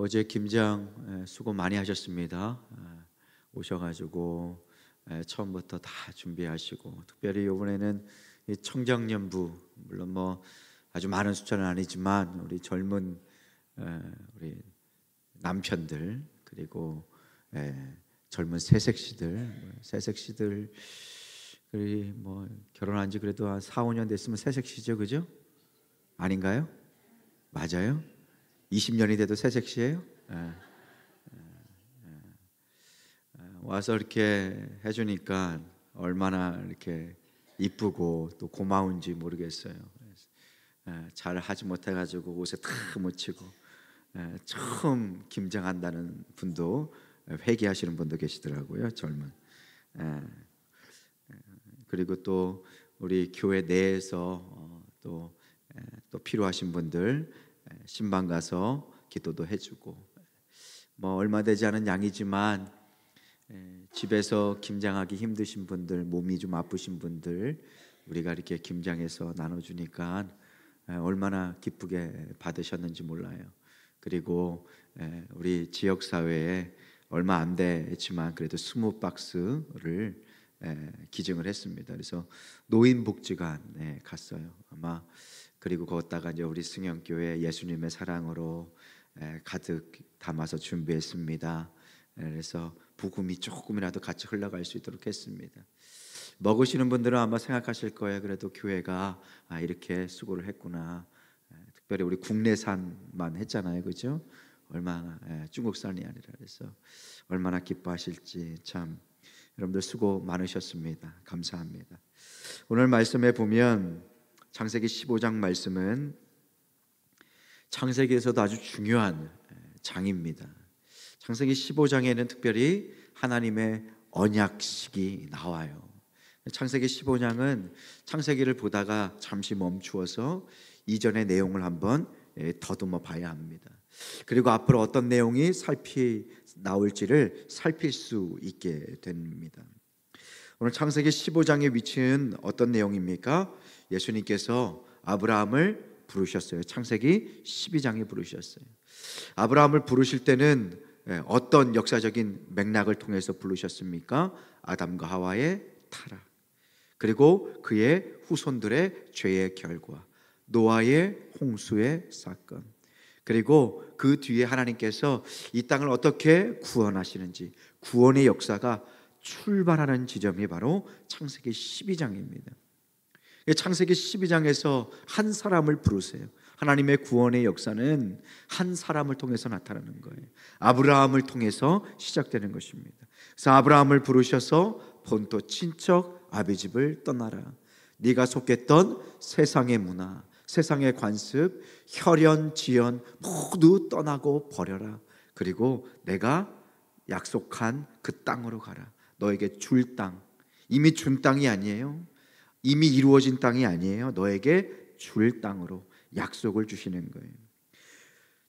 어제 김장 수고 많이 하셨습니다. 오셔가지고 처음부터 다 준비하시고, 특별히 이번에는 이 청장년부, 물론 뭐 아주 많은 숫자는 아니지만 우리 젊은 우리 남편들, 그리고 젊은 새색시들이 뭐 결혼한 지 그래도 한 4, 5년 됐으면 새색시죠, 그죠? 아닌가요? 맞아요? 20년이 돼도 새색시예요? 와서 이렇게 해주니까 얼마나 이렇게 이쁘고 또 고마운지 모르겠어요. 잘 하지 못해가지고 옷에 다 묻히고, 처음 김장한다는 분도 회개하시는 분도 계시더라고요, 젊은. 그리고 또 우리 교회 내에서 또 필요하신 분들 신방 가서 기도도 해주고, 뭐 얼마 되지 않은 양이지만 집에서 김장하기 힘드신 분들, 몸이 좀 아프신 분들 우리가 이렇게 김장해서 나눠주니까 얼마나 기쁘게 받으셨는지 몰라요. 그리고 우리 지역사회에 얼마 안 됐지만 그래도 20박스를 기증을 했습니다. 그래서 노인복지관에 갔어요. 아마 그리고 거기다가 이제 우리 승영교회 예수님의 사랑으로 가득 담아서 준비했습니다. 그래서 복음이 조금이라도 같이 흘러갈 수 있도록 했습니다. 먹으시는 분들은 아마 생각하실 거예요. 그래도 교회가 이렇게 수고를 했구나. 특별히 우리 국내산만 했잖아요, 그죠? 얼마나 중국산이 아니라. 그래서 얼마나 기뻐하실지 참 여러분들 수고 많으셨습니다. 감사합니다. 오늘 말씀에 보면 창세기 15장 말씀은 창세기에서도 아주 중요한 장입니다. 창세기 15장에는 특별히 하나님의 언약식이 나와요. 창세기 15장은 창세기를 보다가 잠시 멈추어서 이전의 내용을 한번 더듬어 봐야 합니다. 그리고 앞으로 어떤 내용이 나올지를 살필 수 있게 됩니다. 오늘 창세기 15장의 위치는 어떤 내용입니까? 예수님께서 아브라함을 부르셨어요. 창세기 12장에 부르셨어요. 아브라함을 부르실 때는 어떤 역사적인 맥락을 통해서 부르셨습니까? 아담과 하와의 타락, 그리고 그의 후손들의 죄의 결과, 노아의 홍수의 사건, 그리고 그 뒤에 하나님께서 이 땅을 어떻게 구원하시는지, 구원의 역사가 출발하는 지점이 바로 창세기 12장입니다. 창세기 12장에서 한 사람을 부르세요. 하나님의 구원의 역사는 한 사람을 통해서 나타나는 거예요. 아브라함을 통해서 시작되는 것입니다. 그래서 아브라함을 부르셔서 본토 친척 아비집을 떠나라. 네가 속했던 세상의 문화, 세상의 관습, 혈연, 지연 모두 떠나고 버려라. 그리고 내가 약속한 그 땅으로 가라. 너에게 줄 땅, 이미 준 땅이 아니에요. 이미 이루어진 땅이 아니에요. 너에게 줄 땅으로 약속을 주시는 거예요.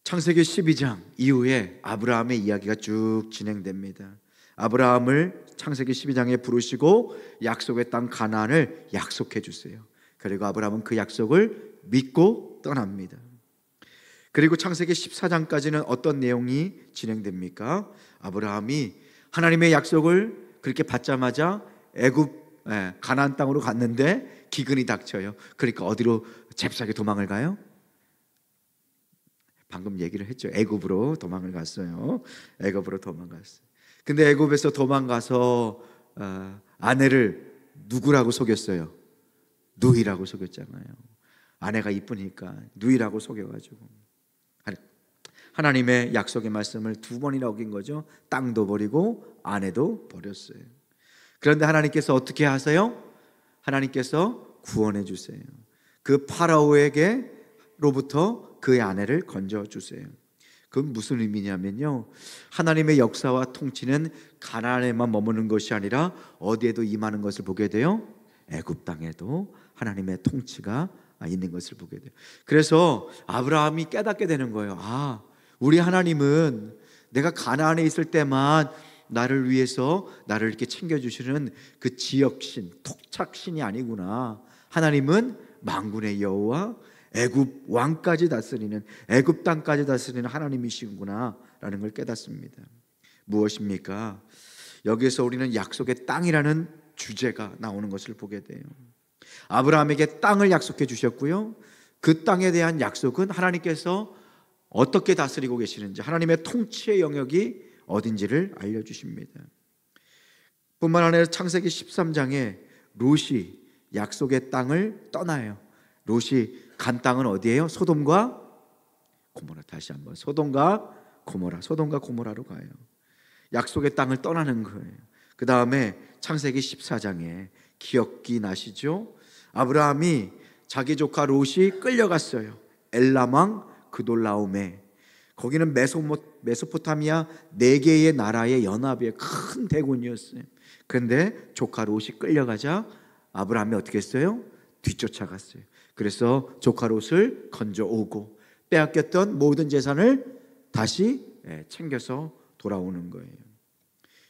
창세기 12장 이후에 아브라함의 이야기가 쭉 진행됩니다. 아브라함을 창세기 12장에 부르시고 약속의 땅 가나안을 약속해 주세요. 그리고 아브라함은 그 약속을 믿고 떠납니다. 그리고 창세기 14장까지는 어떤 내용이 진행됩니까? 아브라함이 하나님의 약속을 그렇게 받자마자 애굽 가나안 땅으로 갔는데 기근이 닥쳐요. 그러니까 어디로 잽싸게 도망을 가요? 방금 얘기를 했죠. 애굽으로 도망을 갔어요. 애굽으로 도망갔어요. 근데 애굽에서 도망가서 아내를 누구라고 속였어요? 누이라고 속였잖아요. 아내가 이쁘니까 누이라고 속여가지고 하나님의 약속의 말씀을 2번이나 어긴 거죠. 땅도 버리고 아내도 버렸어요. 그런데 하나님께서 어떻게 하세요? 하나님께서 구원해 주세요. 그 파라오에게로부터 그의 아내를 건져 주세요. 그건 무슨 의미냐면요, 하나님의 역사와 통치는 가나안에만 머무는 것이 아니라 어디에도 임하는 것을 보게 돼요. 애굽 땅에도 하나님의 통치가 있는 것을 보게 돼요. 그래서 아브라함이 깨닫게 되는 거예요. 우리 하나님은 내가 가나안에 있을 때만 나를 위해서 나를 이렇게 챙겨주시는 그 지역신, 토착신이 아니구나. 하나님은 만군의 여호와, 애굽 왕까지 다스리는, 애굽 땅까지 다스리는 하나님이시구나라는 걸 깨닫습니다. 무엇입니까? 여기에서 우리는 약속의 땅이라는 주제가 나오는 것을 보게 돼요. 아브라함에게 땅을 약속해 주셨고요, 그 땅에 대한 약속은 하나님께서 어떻게 다스리고 계시는지, 하나님의 통치의 영역이 어딘지를 알려주십니다. 뿐만 아니라 창세기 13장에 롯이 약속의 땅을 떠나요. 롯이 간 땅은 어디예요? 소돔과 고모라. 다시 한번, 소돔과 고모라로 가요. 약속의 땅을 떠나는 거예요. 그 다음에 창세기 14장에 기억이 나시죠? 아브라함이 자기 조카 롯이 끌려갔어요. 엘람 왕 그돌라오메. 거기는 메소포타미아 4개의 나라의 연합의 큰 대군이었어요. 그런데 조카 롯이 끌려가자 아브라함이 어떻게 했어요? 뒤쫓아갔어요. 그래서 조카 롯을 건져오고 빼앗겼던 모든 재산을 다시 챙겨서 돌아오는 거예요.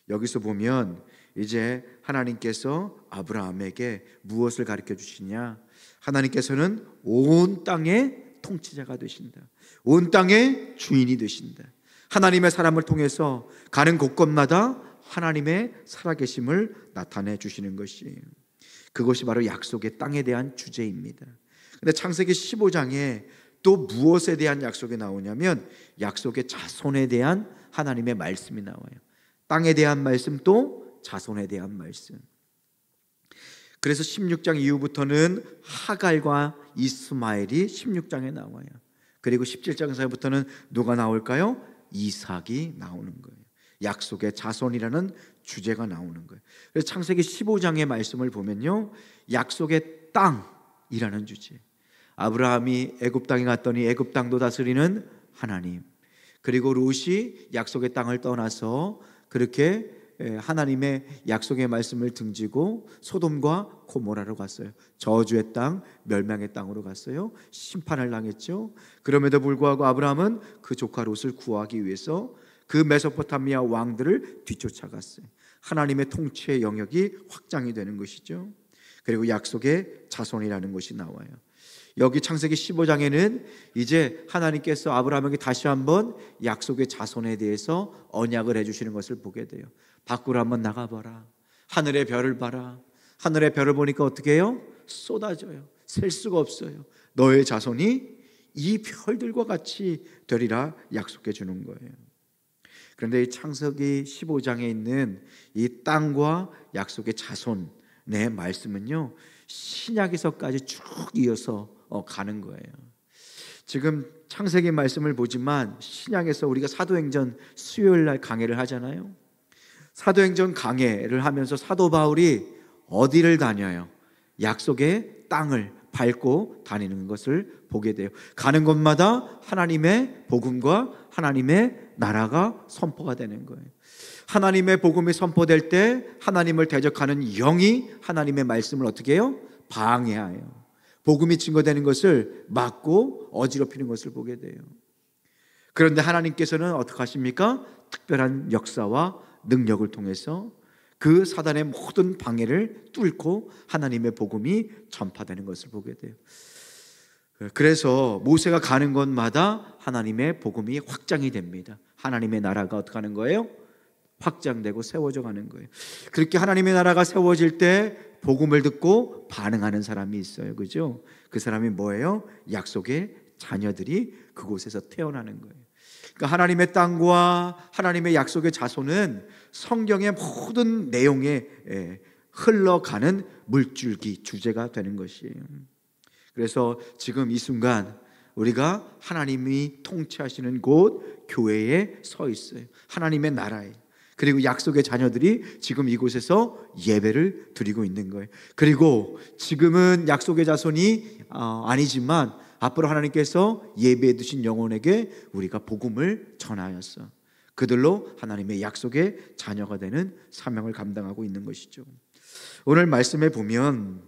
여기서 보면 이제 하나님께서 아브라함에게 무엇을 가르쳐 주시냐? 하나님께서는 온 땅의 통치자가 되신다. 온 땅의 주인이 되신다. 하나님의 사람을 통해서 가는 곳곳마다 하나님의 살아계심을 나타내 주시는 것이에요. 그것이 바로 약속의 땅에 대한 주제입니다. 근데 창세기 15장에 또 무엇에 대한 약속이 나오냐면 약속의 자손에 대한 하나님의 말씀이 나와요. 땅에 대한 말씀, 또 자손에 대한 말씀. 그래서 16장 이후부터는 하갈과 이스마엘이 16장에 나와요. 그리고 17장에서부터는 누가 나올까요? 이삭이 나오는 거예요. 약속의 자손이라는 주제가 나오는 거예요. 그래서 창세기 15장의 말씀을 보면요, 약속의 땅이라는 주제. 아브라함이 애굽 땅에 갔더니 애굽 땅도 다스리는 하나님, 그리고 롯이 약속의 땅을 떠나서 그렇게 하나님의 약속의 말씀을 등지고 소돔과 고모라로 갔어요. 저주의 땅, 멸망의 땅으로 갔어요. 심판을 당했죠. 그럼에도 불구하고 아브라함은 그 조카 롯을 구하기 위해서 그 메소포타미아 왕들을 뒤쫓아갔어요. 하나님의 통치의 영역이 확장이 되는 것이죠. 그리고 약속의 자손이라는 것이 나와요. 여기 창세기 15장에는 이제 하나님께서 아브라함에게 다시 한번 약속의 자손에 대해서 언약을 해주시는 것을 보게 돼요. 밖으로 한번 나가봐라. 하늘의 별을 봐라. 하늘의 별을 보니까 어떻게 해요? 쏟아져요. 셀 수가 없어요. 너의 자손이 이 별들과 같이 되리라 약속해 주는 거예요. 그런데 이 창세기 15장에 있는 이 땅과 약속의 자손의 말씀은요, 신약에서까지 쭉 이어서 가는 거예요. 지금 창세기 말씀을 보지만 신약에서 우리가 사도행전 수요일 날 강해를 하잖아요. 사도행전 강해를 하면서 사도 바울이 어디를 다녀요? 약속의 땅을 밟고 다니는 것을 보게 돼요. 가는 곳마다 하나님의 복음과 하나님의 나라가 선포가 되는 거예요. 하나님의 복음이 선포될 때 하나님을 대적하는 영이 하나님의 말씀을 어떻게 해요? 방해해요. 복음이 증거되는 것을 막고 어지럽히는 것을 보게 돼요. 그런데 하나님께서는 어떻게 하십니까? 특별한 역사와 능력을 통해서 그 사단의 모든 방해를 뚫고 하나님의 복음이 전파되는 것을 보게 돼요. 그래서 모세가 가는 곳마다 하나님의 복음이 확장이 됩니다. 하나님의 나라가 어떻게 하는 거예요? 확장되고 세워져 가는 거예요. 그렇게 하나님의 나라가 세워질 때 복음을 듣고 반응하는 사람이 있어요. 그죠? 그 사람이 뭐예요? 약속의 자녀들이 그곳에서 태어나는 거예요. 그러니까 하나님의 땅과 하나님의 약속의 자손은 성경의 모든 내용에 흘러가는 물줄기, 주제가 되는 것이에요. 그래서 지금 이 순간 우리가 하나님이 통치하시는 곳 교회에 서 있어요. 하나님의 나라에. 그리고 약속의 자녀들이 지금 이곳에서 예배를 드리고 있는 거예요. 그리고 지금은 약속의 자손이 아니지만 앞으로 하나님께서 예배해 두신 영혼에게 우리가 복음을 전하였어. 그들로 하나님의 약속의 자녀가 되는 사명을 감당하고 있는 것이죠. 오늘 말씀에 보면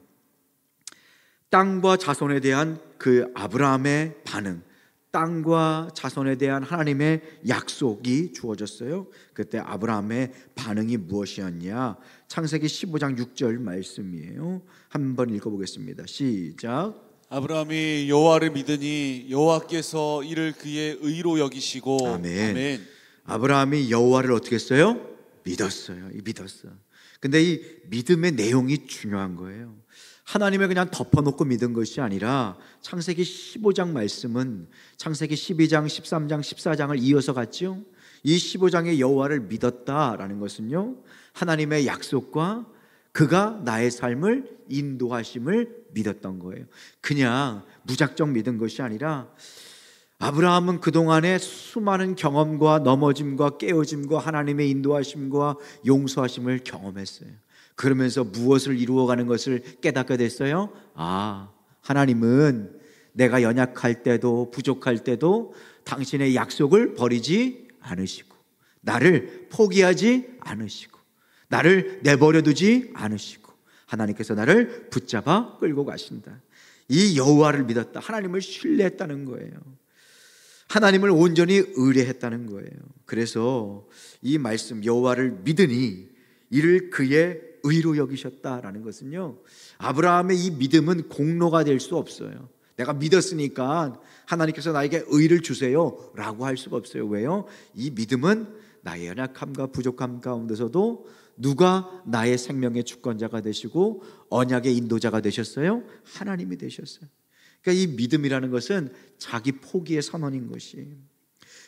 땅과 자손에 대한 그 아브라함의 반응, 땅과 자손에 대한 하나님의 약속이 주어졌어요. 그때 아브라함의 반응이 무엇이었냐? 창세기 15장 6절 말씀이에요. 한번 읽어보겠습니다. 시작. 아브라함이 여호와를 믿으니 여호와께서 이를 그의 의로 여기시고. 아멘. 아멘. 아브라함이 여호와를 어떻게 했어요? 믿었어요. 믿었어. 근데 이 믿음의 내용이 중요한 거예요. 하나님을 그냥 덮어놓고 믿은 것이 아니라 창세기 15장 말씀은 창세기 12장, 13장, 14장을 이어서 갔죠. 이 15장의 여호와를 믿었다라는 것은요, 하나님의 약속과 그가 나의 삶을 인도하심을 믿었던 거예요. 그냥 무작정 믿은 것이 아니라 아브라함은 그동안의 수많은 경험과 넘어짐과 깨어짐과 하나님의 인도하심과 용서하심을 경험했어요. 그러면서 무엇을 이루어가는 것을 깨닫게 됐어요? 하나님은 내가 연약할 때도 부족할 때도 당신의 약속을 버리지 않으시고 나를 포기하지 않으시고 나를 내버려 두지 않으시고 하나님께서 나를 붙잡아 끌고 가신다. 이 여호와를 믿었다. 하나님을 신뢰했다는 거예요. 하나님을 온전히 의뢰했다는 거예요. 그래서 이 말씀 여호와를 믿으니 이를 그의 의로 여기셨다라는 것은요, 아브라함의 이 믿음은 공로가 될 수 없어요. 내가 믿었으니까 하나님께서 나에게 의를 주세요 라고 할 수가 없어요. 왜요? 이 믿음은 나의 연약함과 부족함 가운데서도 누가 나의 생명의 주권자가 되시고 언약의 인도자가 되셨어요? 하나님이 되셨어요. 그러니까 이 믿음이라는 것은 자기 포기의 선언인 것이.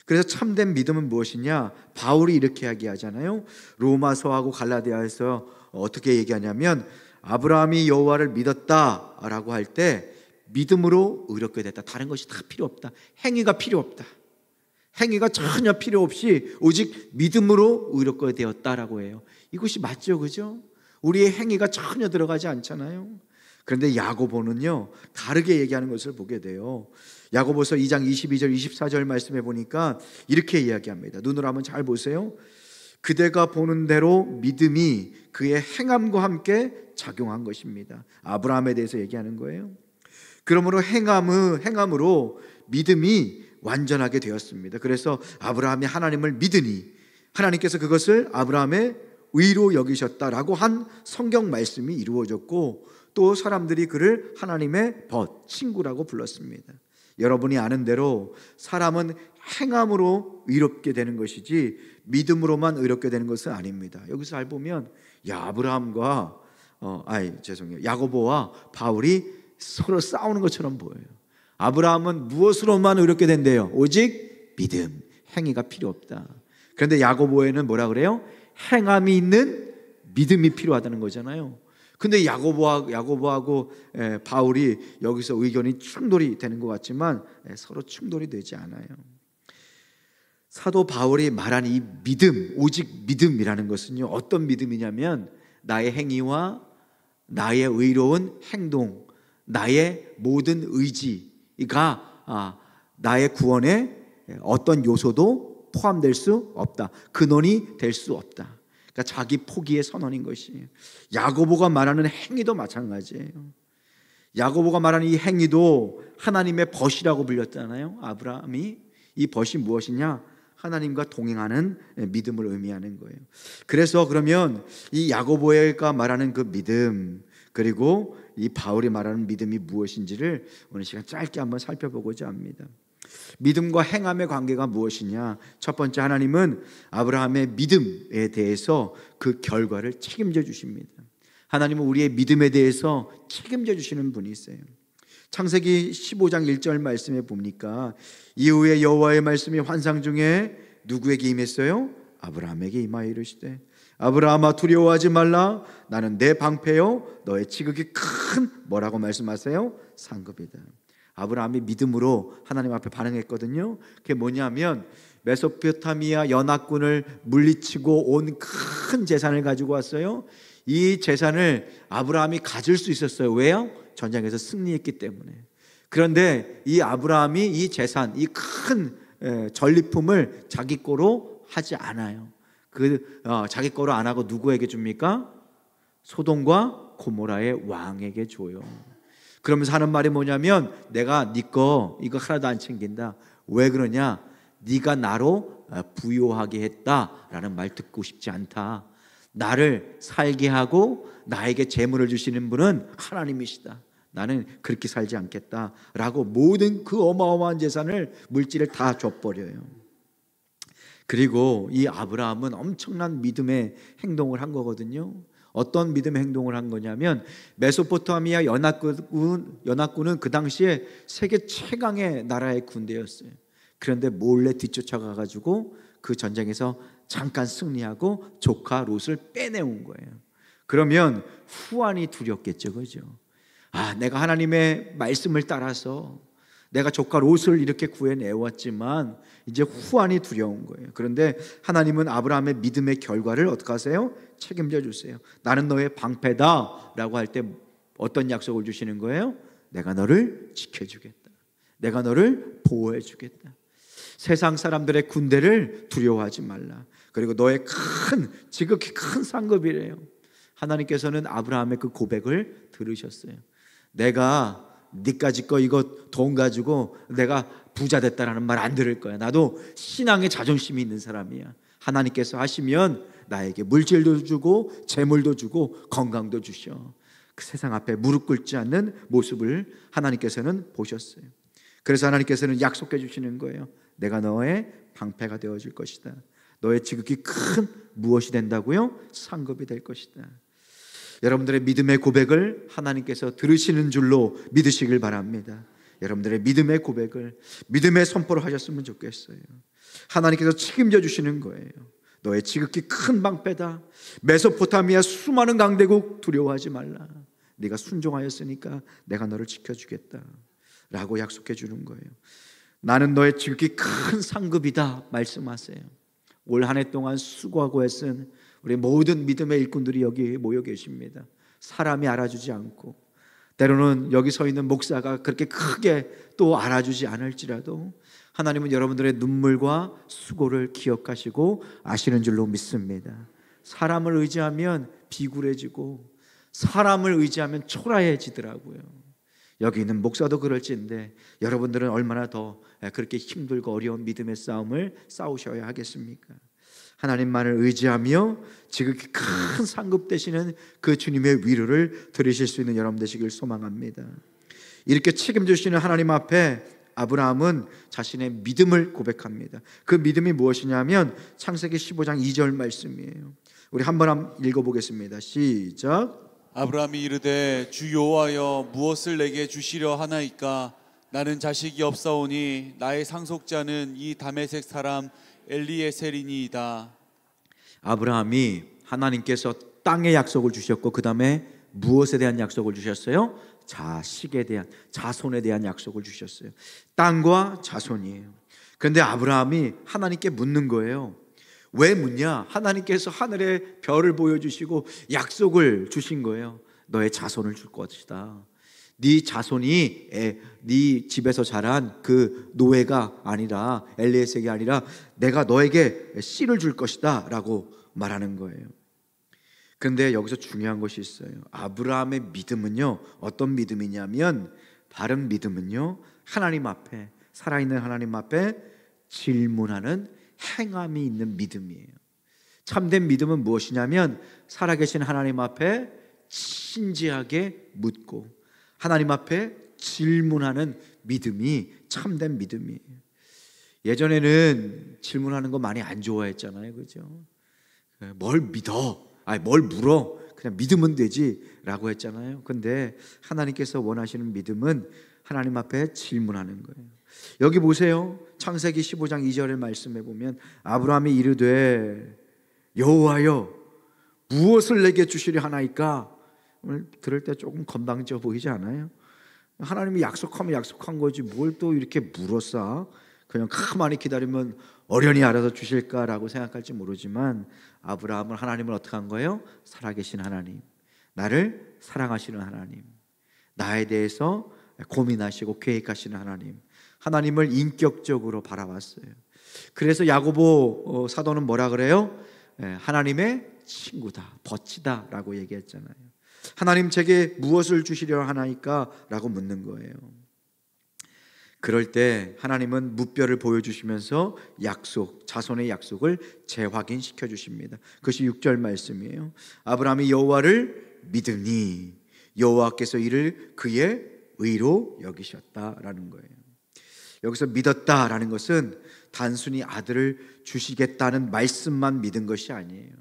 그래서 참된 믿음은 무엇이냐? 바울이 이렇게 이야기하잖아요. 로마서하고 갈라디아에서 어떻게 얘기하냐면 아브라함이 여호와를 믿었다라고 할 때 믿음으로 의롭게 됐다. 다른 것이 다 필요 없다. 행위가 필요 없다. 행위가 전혀 필요 없이 오직 믿음으로 의롭게 되었다라고 해요. 이것이 맞죠, 그죠? 우리의 행위가 전혀 들어가지 않잖아요. 그런데 야고보는요 다르게 얘기하는 것을 보게 돼요. 야고보서 2장 22절 24절 말씀해 보니까 이렇게 이야기합니다. 눈으로 한번 잘 보세요. 그대가 보는 대로 믿음이 그의 행함과 함께 작용한 것입니다. 아브라함에 대해서 얘기하는 거예요. 그러므로 행함으로 믿음이 완전하게 되었습니다. 그래서 아브라함이 하나님을 믿으니 하나님께서 그것을 아브라함의 의로 여기셨다라고 한 성경 말씀이 이루어졌고, 또 사람들이 그를 하나님의 친구라고 불렀습니다. 여러분이 아는 대로 사람은 행함으로 의롭게 되는 것이지 믿음으로만 의롭게 되는 것은 아닙니다. 여기서 잘 보면 야고보와 바울이 서로 싸우는 것처럼 보여요. 아브라함은 무엇으로만 의롭게 된대요? 오직 믿음, 행위가 필요 없다. 그런데 야고보에는 뭐라 그래요? 행함이 있는 믿음이 필요하다는 거잖아요. 근데 야고보하고 바울이 여기서 의견이 충돌이 되는 것 같지만 서로 충돌이 되지 않아요. 사도 바울이 말한 이 믿음, 오직 믿음이라는 것은요, 어떤 믿음이냐면 나의 행위와 나의 의로운 행동, 나의 모든 의지가 나의 구원에 어떤 요소도 포함될 수 없다. 근원이 될 수 없다. 그러니까 자기 포기의 선언인 것이. 야고보가 말하는 행위도 마찬가지예요. 야고보가 말하는 이 행위도 하나님의 벗이라고 불렸잖아요. 아브라함이. 이 벗이 무엇이냐? 하나님과 동행하는 믿음을 의미하는 거예요. 그래서 그러면 이 야고보가 말하는 그 믿음, 그리고 이 바울이 말하는 믿음이 무엇인지를 오늘 시간 짧게 한번 살펴보고자 합니다. 믿음과 행함의 관계가 무엇이냐? 첫 번째, 하나님은 아브라함의 믿음에 대해서 그 결과를 책임져 주십니다. 하나님은 우리의 믿음에 대해서 책임져 주시는 분이세요. 창세기 15장 1절 말씀에 보니까 이후에 여호와의 말씀이 환상 중에 누구에게 임했어요? 아브라함에게 임하여 이르시되 아브라함아 두려워하지 말라. 나는 내 방패요 너의 지극히 큰 뭐라고 말씀하세요? 상급이다. 아브라함이 믿음으로 하나님 앞에 반응했거든요. 그게 뭐냐면 메소포타미아 연합군을 물리치고 온 큰 재산을 가지고 왔어요. 이 재산을 아브라함이 가질 수 있었어요. 왜요? 전쟁에서 승리했기 때문에. 그런데 이 아브라함이 이 재산, 이 큰 전리품을 자기 거로 하지 않아요. 자기 거로 안 하고 누구에게 줍니까? 소돔과 고모라의 왕에게 줘요. 그러면서 하는 말이 뭐냐면 내가 네 거 이거 하나도 안 챙긴다. 왜 그러냐? 네가 나로 부요하게 했다라는 말 듣고 싶지 않다. 나를 살게 하고 나에게 재물을 주시는 분은 하나님이시다. 나는 그렇게 살지 않겠다라고 모든 그 어마어마한 재산을, 물질을 다 줘버려요. 그리고 이 아브라함은 엄청난 믿음의 행동을 한 거거든요. 어떤 믿음의 행동을 한 거냐면, 메소포타미아 연합군은 그 당시에 세계 최강의 나라의 군대였어요. 그런데 몰래 뒤쫓아가 가지고 그 전쟁에서 잠깐 승리하고 조카 롯을 빼내온 거예요. 그러면 후환이 두렵겠죠, 그죠? 내가 하나님의 말씀을 따라서 내가 조카 롯을 이렇게 구해내왔지만 이제 후환이 두려운 거예요. 그런데 하나님은 아브라함의 믿음의 결과를 어떻게 하세요? 책임져 주세요. 나는 너의 방패다 라고 할 때 어떤 약속을 주시는 거예요? 내가 너를 지켜주겠다. 내가 너를 보호해 주겠다. 세상 사람들의 군대를 두려워하지 말라. 그리고 너의 지극히 큰 상급이래요. 하나님께서는 아브라함의 그 고백을 들으셨어요. 내가 니까지 거 이거 돈 가지고 내가 부자 됐다라는 말 안 들을 거야. 나도 신앙에 자존심이 있는 사람이야. 하나님께서 하시면 나에게 물질도 주고 재물도 주고 건강도 주셔. 그 세상 앞에 무릎 꿇지 않는 모습을 하나님께서는 보셨어요. 그래서 하나님께서는 약속해 주시는 거예요. 내가 너의 방패가 되어줄 것이다. 너의 지극히 큰 무엇이 된다고요? 상급이 될 것이다. 여러분들의 믿음의 고백을 하나님께서 들으시는 줄로 믿으시길 바랍니다. 여러분들의 믿음의 고백을, 믿음의 선포를 하셨으면 좋겠어요. 하나님께서 책임져 주시는 거예요. 너의 지극히 큰 방패다. 메소포타미아 수많은 강대국 두려워하지 말라. 네가 순종하였으니까 내가 너를 지켜주겠다 라고 약속해 주는 거예요. 나는 너의 지극히 큰 상급이다 말씀하세요. 올 한 해 동안 수고하고 애쓴 우리 모든 믿음의 일꾼들이 여기 모여 계십니다. 사람이 알아주지 않고, 때로는 여기 서 있는 목사가 그렇게 크게 또 알아주지 않을지라도 하나님은 여러분들의 눈물과 수고를 기억하시고 아시는 줄로 믿습니다. 사람을 의지하면 비굴해지고 사람을 의지하면 초라해지더라고요. 여기 있는 목사도 그럴지인데 여러분들은 얼마나 더 그렇게 힘들고 어려운 믿음의 싸움을 싸우셔야 하겠습니까? 하나님만을 의지하며 지극히 큰 상급 되시는 그 주님의 위로를 들으실 수 있는 여러분 되시길 소망합니다. 이렇게 책임지시는 하나님 앞에 아브라함은 자신의 믿음을 고백합니다. 그 믿음이 무엇이냐면 창세기 15장 2절 말씀이에요. 우리 한번 읽어보겠습니다. 시작. 아브라함이 이르되 주 여호와여 무엇을 내게 주시려 하나이까? 나는 자식이 없사오니 나의 상속자는 이 다메섹 사람 엘리에셀이니이다. 아브라함이 하나님께서 땅의 약속을 주셨고 그 다음에 무엇에 대한 약속을 주셨어요? 자식에 대한, 자손에 대한 약속을 주셨어요. 땅과 자손이에요. 그런데 아브라함이 하나님께 묻는 거예요. 왜 묻냐? 하나님께서 하늘의 별을 보여주시고 약속을 주신 거예요. 너의 자손을 줄 것이다. 네 자손이 네 집에서 자란 그 노예가 아니라, 엘리에셀이 아니라 내가 너에게 씨를 줄 것이다 라고 말하는 거예요. 그런데 여기서 중요한 것이 있어요. 아브라함의 믿음은요, 어떤 믿음이냐면, 바른 믿음은요, 하나님 앞에, 살아있는 하나님 앞에 질문하는 행함이 있는 믿음이에요. 참된 믿음은 무엇이냐면 살아계신 하나님 앞에 진지하게 묻고 하나님 앞에 질문하는 믿음이 참된 믿음이에요. 예전에는 질문하는 거 많이 안 좋아했잖아요, 그죠? 뭘 믿어? 뭘 물어? 그냥 믿으면 되지 라고 했잖아요. 근데 하나님께서 원하시는 믿음은 하나님 앞에 질문하는 거예요. 여기 보세요. 창세기 15장 2절의 말씀에 보면 아브라함이 이르되 여호와여 무엇을 내게 주시려 하나이까? 오늘 들을 때 조금 건방져 보이지 않아요? 하나님이 약속하면 약속한 거지 뭘 또 이렇게 물었어? 그냥 가만히 기다리면 어련히 알아서 주실까라고 생각할지 모르지만 아브라함은 하나님을 어떻게 한 거예요? 살아계신 하나님, 나를 사랑하시는 하나님, 나에 대해서 고민하시고 계획하시는 하나님, 하나님을 인격적으로 바라봤어요. 그래서 야고보 사도는 뭐라 그래요? 하나님의 친구다, 버치다 라고 얘기했잖아요. 하나님 제게 무엇을 주시려 하나이까? 라고 묻는 거예요. 그럴 때 하나님은 무뼈를 보여주시면서 약속, 자손의 약속을 재확인시켜 주십니다. 그것이 6절 말씀이에요. 아브라함이 여호와를 믿으니 여호와께서 이를 그의 의로 여기셨다라는 거예요. 여기서 믿었다라는 것은 단순히 아들을 주시겠다는 말씀만 믿은 것이 아니에요.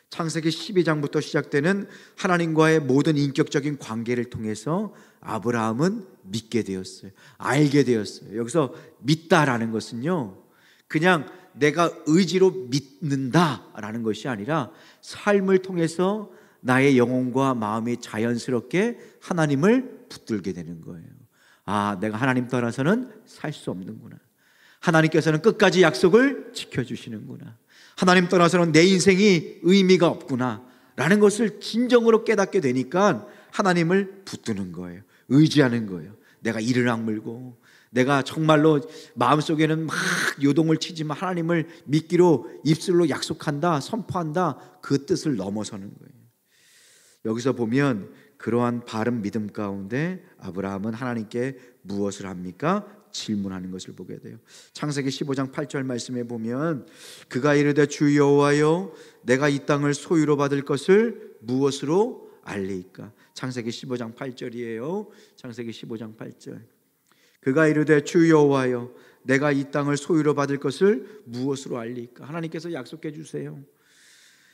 창세기 12장부터 시작되는 하나님과의 모든 인격적인 관계를 통해서 아브라함은 믿게 되었어요. 알게 되었어요. 여기서 믿다라는 것은요, 그냥 내가 의지로 믿는다라는 것이 아니라 삶을 통해서 나의 영혼과 마음이 자연스럽게 하나님을 붙들게 되는 거예요. 아, 내가 하나님 떠나서는 살 수 없는구나. 하나님께서는 끝까지 약속을 지켜주시는구나. 하나님 떠나서는 내 인생이 의미가 없구나 라는 것을 진정으로 깨닫게 되니까 하나님을 붙드는 거예요. 의지하는 거예요. 내가 이를 악물고 내가 정말로 마음속에는 막 요동을 치지만 하나님을 믿기로 입술로 약속한다, 선포한다, 그 뜻을 넘어서는 거예요. 여기서 보면 그러한 바른 믿음 가운데 아브라함은 하나님께 무엇을 합니까? 질문하는 것을 보게 돼요. 창세기 15장 8절 말씀에 보면 그가 이르되 주 여호와여 내가 이 땅을 소유로 받을 것을 무엇으로 알리이까? 창세기 15장 8절이에요. 창세기 15장 8절. 그가 이르되 주 여호와여 내가 이 땅을 소유로 받을 것을 무엇으로 알리이까? 하나님께서 약속해 주세요.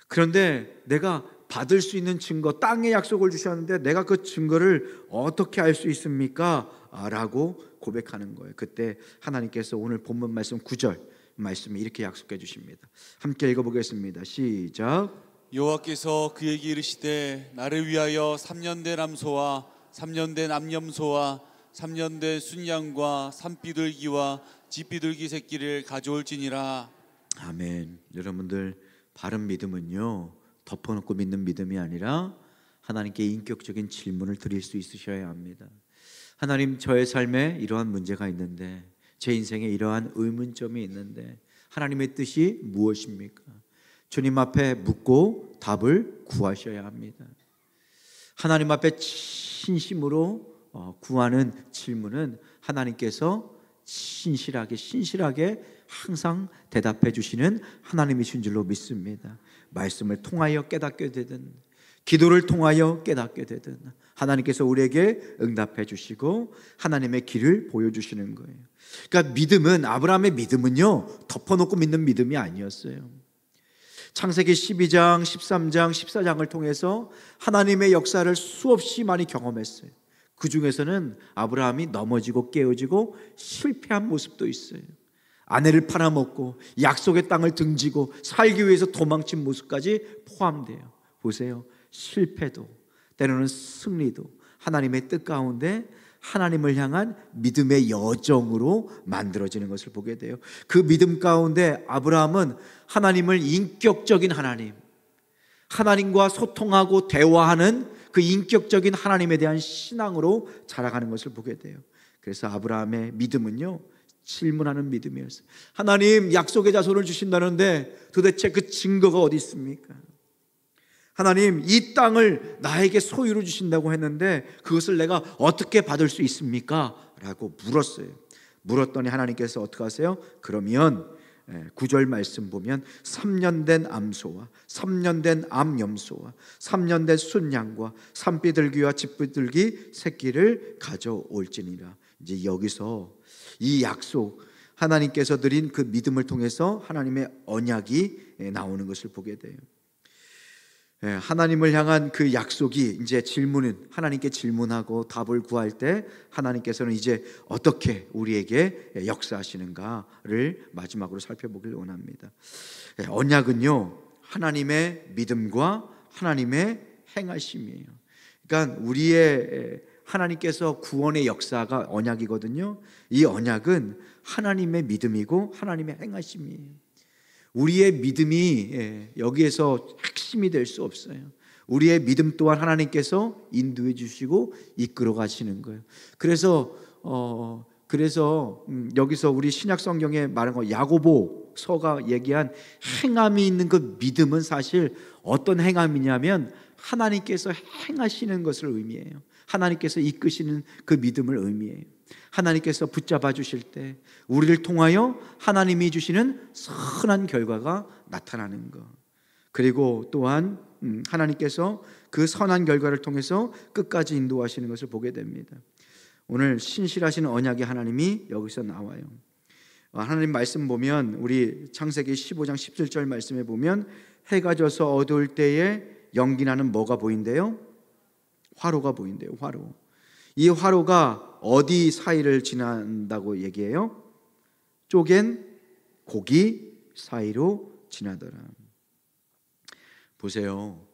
그런데 내가 받을 수 있는 증거, 땅의 약속을 주셨는데 내가 그 증거를 어떻게 알 수 있습니까? 라고 고백하는 거예요. 그때 하나님께서 오늘 본문 말씀 9절 말씀에 이렇게 약속해 주십니다. 함께 읽어보겠습니다. 시작. 여호와께서 그에게 이르시되 나를 위하여 3년 된 암소와 3년 된 암염소와 3년 된 순양과 산비둘기와 쥐비둘기 새끼를 가져올지니라. 아멘. 여러분들, 바른 믿음은요, 덮어놓고 믿는 믿음이 아니라 하나님께 인격적인 질문을 드릴 수 있으셔야 합니다. 하나님, 저의 삶에 이러한 문제가 있는데, 제 인생에 이러한 의문점이 있는데 하나님의 뜻이 무엇입니까? 주님 앞에 묻고 답을 구하셔야 합니다. 하나님 앞에 진심으로 구하는 질문은 하나님께서 신실하게 항상 대답해 주시는 하나님이신 줄로 믿습니다. 말씀을 통하여 깨닫게 되든 기도를 통하여 깨닫게 되든 하나님께서 우리에게 응답해 주시고 하나님의 길을 보여주시는 거예요. 그러니까 믿음은, 아브라함의 믿음은요, 덮어놓고 믿는 믿음이 아니었어요. 창세기 12장, 13장, 14장을 통해서 하나님의 역사를 수없이 많이 경험했어요. 그 중에서는 아브라함이 넘어지고 깨어지고 실패한 모습도 있어요. 아내를 팔아먹고 약속의 땅을 등지고 살기 위해서 도망친 모습까지 포함돼요. 보세요. 실패도 때로는 승리도 하나님의 뜻 가운데 하나님을 향한 믿음의 여정으로 만들어지는 것을 보게 돼요. 그 믿음 가운데 아브라함은 하나님을 인격적인 하나님, 하나님과 소통하고 대화하는 그 인격적인 하나님에 대한 신앙으로 자라가는 것을 보게 돼요. 그래서 아브라함의 믿음은요, 질문하는 믿음이었어요. 하나님, 약속의 자손을 주신다는데 도대체 그 증거가 어디 있습니까? 하나님, 이 땅을 나에게 소유로 주신다고 했는데 그것을 내가 어떻게 받을 수 있습니까? 라고 물었어요. 물었더니 하나님께서 어떻게 하세요? 그러면 9절 말씀 보면 3년 된 암소와 3년 된 암염소와 3년 된 순양과 산비둘기와 쥐비둘기 새끼를 가져올지니라. 이제 여기서 이 약속, 하나님께서 드린 그 믿음을 통해서 하나님의 언약이 나오는 것을 보게 돼요. 하나님을 향한 그 약속이 이제 질문은, 하나님께 질문하고 답을 구할 때 하나님께서는 이제 어떻게 우리에게 역사하시는가를 마지막으로 살펴보길 원합니다. 언약은요, 하나님의 믿음과 하나님의 행하심이에요. 그러니까 우리의 하나님께서 구원의 역사가 언약이거든요. 이 언약은 하나님의 믿음이고 하나님의 행하심이에요. 우리의 믿음이 여기에서 핵심이 될 수 없어요. 우리의 믿음 또한 하나님께서 인도해 주시고 이끌어 가시는 거예요. 그래서 여기서 우리 신약 성경에 말한 거, 야고보서가 얘기한 행함이 있는 그 믿음은 사실 어떤 행함이냐면 하나님께서 행하시는 것을 의미해요. 하나님께서 이끄시는 그 믿음을 의미해요. 하나님께서 붙잡아 주실 때 우리를 통하여 하나님이 주시는 선한 결과가 나타나는 것. 그리고 또한 하나님께서 그 선한 결과를 통해서 끝까지 인도하시는 것을 보게 됩니다. 오늘 신실하신 언약의 하나님이 여기서 나와요. 하나님 말씀 보면 우리 창세기 15장 17절 말씀에 보면 해가 져서 어두울 때에 연기나는 뭐가 보인대요? 화로가 보인대요. 화로. 이 화로가 어디 사이를 지난다고 얘기해요? 쪼갠 고기 사이로 지나더라. 보세요.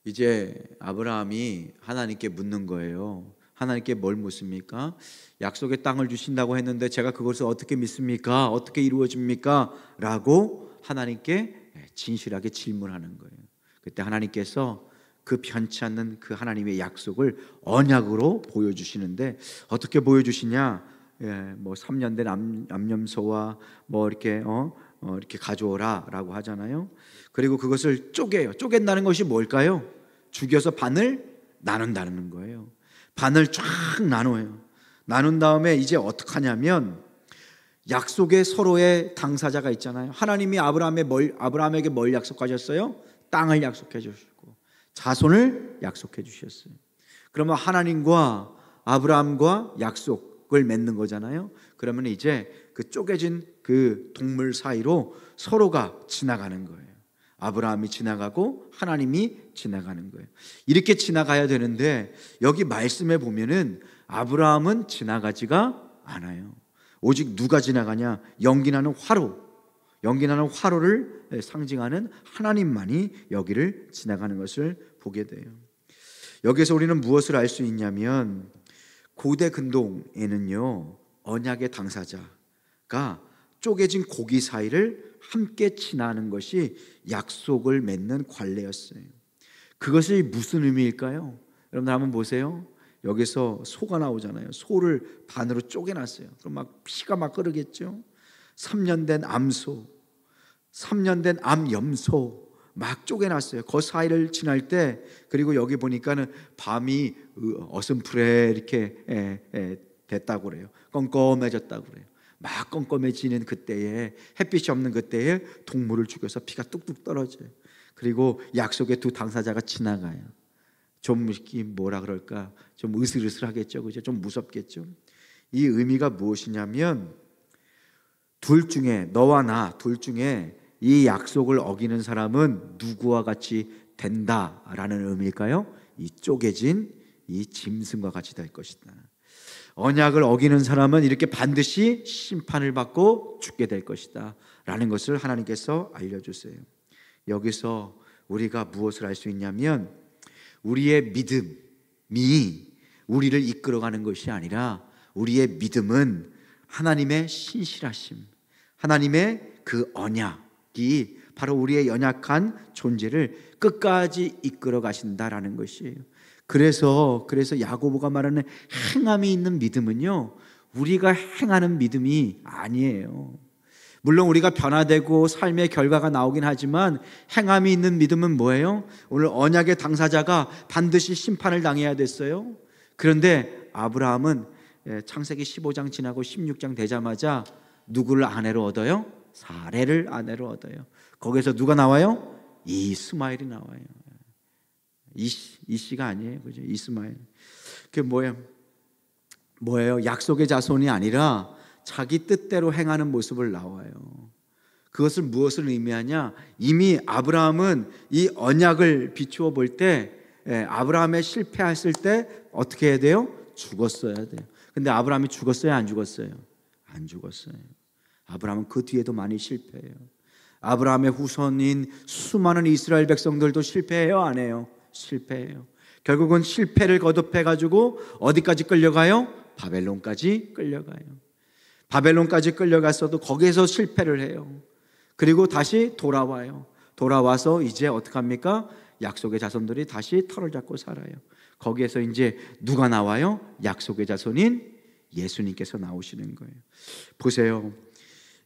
이제 아브라함이 하나님께 묻는 거예요. 하나님께 뭘 묻습니까? 약속의 땅을 주신다고 했는데 제가 그것을 어떻게 믿습니까? 어떻게 이루어집니까? 라고 하나님께 진실하게 질문하는 거예요. 그때 하나님께서 그 변치 않는 그 하나님의 약속을 언약으로 보여주시는데 어떻게 보여주시냐? 뭐 3년 된 암염소와 뭐 이렇게 이렇게 가져오라라고 하잖아요. 그리고 그것을 쪼개요. 쪼갠다는 것이 뭘까요? 죽여서 반을 나눈다는 거예요. 반을 쫙 나눠요. 나눈 다음에 이제 어떻게 하냐면 약속의 서로의 당사자가 있잖아요. 하나님이 아브라함에게 뭘 약속하셨어요? 땅을 약속해 주시고 자손을 약속해 주셨어요. 그러면 하나님과 아브라함과 약속을 맺는 거잖아요. 그러면 이제 그 쪼개진 그 동물 사이로 서로가 지나가는 거예요. 아브라함이 지나가고 하나님이 지나가는 거예요. 이렇게 지나가야 되는데 여기 말씀에 보면은 아브라함은 지나가지가 않아요. 오직 누가 지나가냐? 연기나는 화로, 연기나는 화로를 상징하는 하나님만이 여기를 지나가는 것을 보게 돼요. 여기서 우리는 무엇을 알 수 있냐면 고대 근동에는요 언약의 당사자가 쪼개진 고기 사이를 함께 지나는 것이 약속을 맺는 관례였어요. 그것이 무슨 의미일까요? 여러분 한번 보세요. 여기서 소가 나오잖아요. 소를 반으로 쪼개놨어요. 그럼 막 피가 막 흐르겠죠. 3년 된 암소, 3년 된 암염소 막 쪼개놨어요. 그 사이를 지날 때, 그리고 여기 보니까는 밤이 어슴푸레 이렇게 됐다고 그래요. 껌껌해졌다고 그래요. 막 껌껌해지는 그때에, 햇빛이 없는 그때에 동물을 죽여서 피가 뚝뚝 떨어져요. 그리고 약속의 두 당사자가 지나가요. 좀 뭐라 그럴까, 좀 으슬으슬하겠죠, 그죠? 좀 무섭겠죠. 이 의미가 무엇이냐면 둘 중에, 너와 나 둘 중에 이 약속을 어기는 사람은 누구와 같이 된다라는 의미일까요? 이 쪼개진 이 짐승과 같이 될 것이다. 언약을 어기는 사람은 이렇게 반드시 심판을 받고 죽게 될 것이다 라는 것을 하나님께서 알려주세요. 여기서 우리가 무엇을 알 수 있냐면 우리의 믿음이 우리를 이끌어가는 것이 아니라 우리의 믿음은 하나님의 신실하심, 하나님의 그 언약이 바로 우리의 연약한 존재를 끝까지 이끌어 가신다라는 것이에요. 그래서 야고보가 말하는 행함이 있는 믿음은요, 우리가 행하는 믿음이 아니에요. 물론 우리가 변화되고 삶의 결과가 나오긴 하지만 행함이 있는 믿음은 뭐예요? 오늘 언약의 당사자가 반드시 심판을 당해야 됐어요. 그런데 아브라함은 창세기 15장 지나고 16장 되자마자 누구를 아내로 얻어요? 사레를 아내로 얻어요. 거기서 누가 나와요? 이스마엘이 나와요. 이씨가 아니에요, 그죠? 이스마엘. 그게 뭐예요? 약속의 자손이 아니라 자기 뜻대로 행하는 모습을 나와요. 그것을 무엇을 의미하냐? 이미 아브라함은 이 언약을 비추어 볼 때, 아브라함의 실패했을 때 어떻게 해야 돼요? 죽었어야 돼요. 근데 아브라함이 죽었어요, 안 죽었어요? 안 죽었어요. 아브라함은 그 뒤에도 많이 실패해요. 아브라함의 후손인 수많은 이스라엘 백성들도 실패해요, 안 해요? 실패해요. 결국은 실패를 거듭해가지고 어디까지 끌려가요? 바벨론까지 끌려가요. 바벨론까지 끌려갔어도 거기에서 실패를 해요. 그리고 다시 돌아와요. 돌아와서 이제 어떡합니까? 약속의 자손들이 다시 털을 잡고 살아요. 거기에서 이제 누가 나와요? 약속의 자손인 예수님께서 나오시는 거예요. 보세요.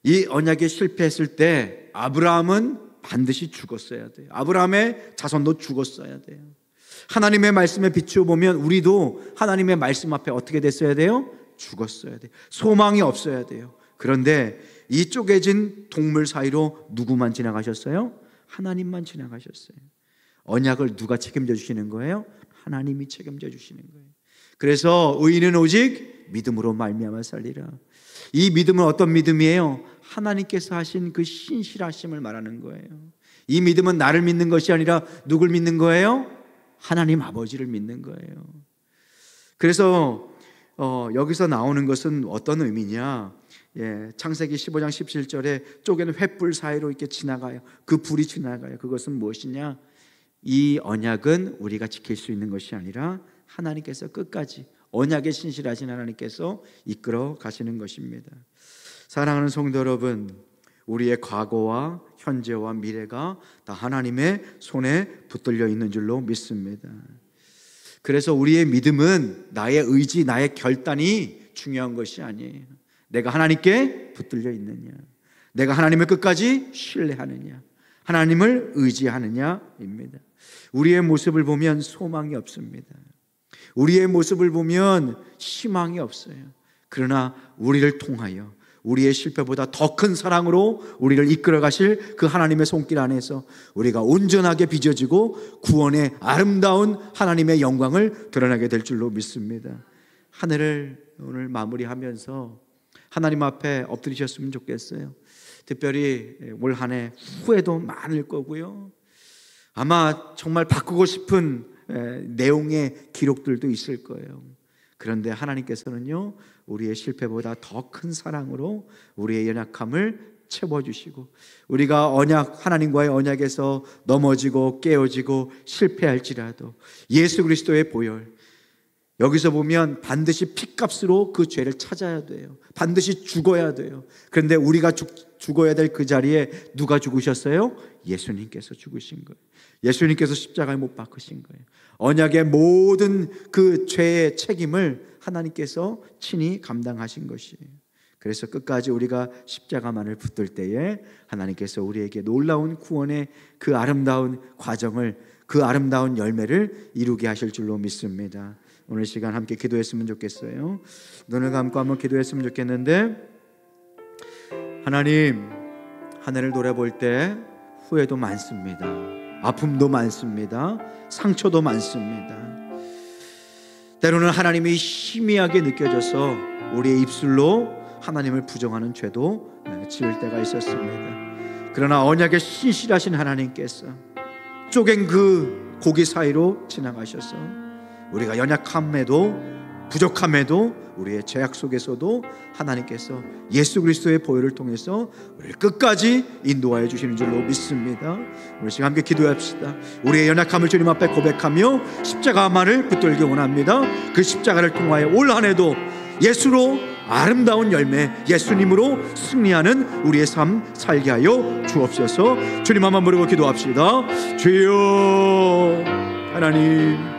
이 언약에 실패했을 때 아브라함은 반드시 죽었어야 돼요. 아브라함의 자손도 죽었어야 돼요. 하나님의 말씀에 비추어 보면 우리도 하나님의 말씀 앞에 어떻게 됐어야 돼요? 죽었어야 돼요. 소망이 없어야 돼요. 그런데 이 쪼개진 동물 사이로 누구만 지나가셨어요? 하나님만 지나가셨어요. 언약을 누가 책임져 주시는 거예요? 하나님이 책임져 주시는 거예요. 그래서 의인은 오직 믿음으로 말미암아 살리라. 이 믿음은 어떤 믿음이에요? 하나님께서 하신 그 신실하심을 말하는 거예요. 이 믿음은 나를 믿는 것이 아니라 누굴 믿는 거예요? 하나님 아버지를 믿는 거예요. 그래서 여기서 나오는 것은 어떤 의미냐? 창세기 15장 17절에 쪼개는 횃불 사이로 이렇게 지나가요. 그 불이 지나가요. 그것은 무엇이냐? 이 언약은 우리가 지킬 수 있는 것이 아니라 하나님께서 끝까지 언약에 신실하신 하나님께서 이끌어 가시는 것입니다. 사랑하는 성도 여러분, 우리의 과거와 현재와 미래가 다 하나님의 손에 붙들려 있는 줄로 믿습니다. 그래서 우리의 믿음은 나의 의지, 나의 결단이 중요한 것이 아니에요. 내가 하나님께 붙들려 있느냐, 내가 하나님을 끝까지 신뢰하느냐, 하나님을 의지하느냐입니다. 우리의 모습을 보면 소망이 없습니다. 우리의 모습을 보면 희망이 없어요. 그러나 우리를 통하여 우리의 실패보다 더 큰 사랑으로 우리를 이끌어 가실 그 하나님의 손길 안에서 우리가 온전하게 빚어지고 구원의 아름다운 하나님의 영광을 드러나게 될 줄로 믿습니다. 한 해를 오늘 마무리하면서 하나님 앞에 엎드리셨으면 좋겠어요. 특별히 올 한 해 후회도 많을 거고요, 아마 정말 바꾸고 싶은 내용의 기록들도 있을 거예요. 그런데 하나님께서는요, 우리의 실패보다 더 큰 사랑으로 우리의 연약함을 채워주시고, 우리가 하나님과의 언약에서 넘어지고 깨어지고 실패할지라도 예수 그리스도의 보혈, 여기서 보면 반드시 핏값으로 그 죄를 찾아야 돼요. 반드시 죽어야 돼요. 그런데 우리가 죽어야 될 그 자리에 누가 죽으셨어요? 예수님께서 죽으신 거예요. 예수님께서 십자가에 못 박으신 거예요. 언약의 모든 그 죄의 책임을 하나님께서 친히 감당하신 것이에요. 그래서 끝까지 우리가 십자가만을 붙들 때에 하나님께서 우리에게 놀라운 구원의 그 아름다운 과정을, 그 아름다운 열매를 이루게 하실 줄로 믿습니다. 오늘 시간 함께 기도했으면 좋겠어요. 눈을 감고 한번 기도했으면 좋겠는데, 하나님, 한 해를 돌아볼 때 후회도 많습니다. 아픔도 많습니다. 상처도 많습니다. 때로는 하나님이 희미하게 느껴져서 우리의 입술로 하나님을 부정하는 죄도 지을 때가 있었습니다. 그러나 언약에 신실하신 하나님께서 쪼갠 그 고기 사이로 지나가셔서 우리가 연약함에도 부족함에도 우리의 죄악 속에서도 하나님께서 예수 그리스도의 보혈을 통해서 우리를 끝까지 인도하여 주시는 줄로 믿습니다. 우리 지금 함께 기도합시다. 우리의 연약함을 주님 앞에 고백하며 십자가만을 붙들기 원합니다. 그 십자가를 통하여 올 한 해도 예수로 아름다운 열매, 예수님으로 승리하는 우리의 삶 살게 하여 주옵소서. 주님 한번 부르고 기도합시다. 주여, 하나님,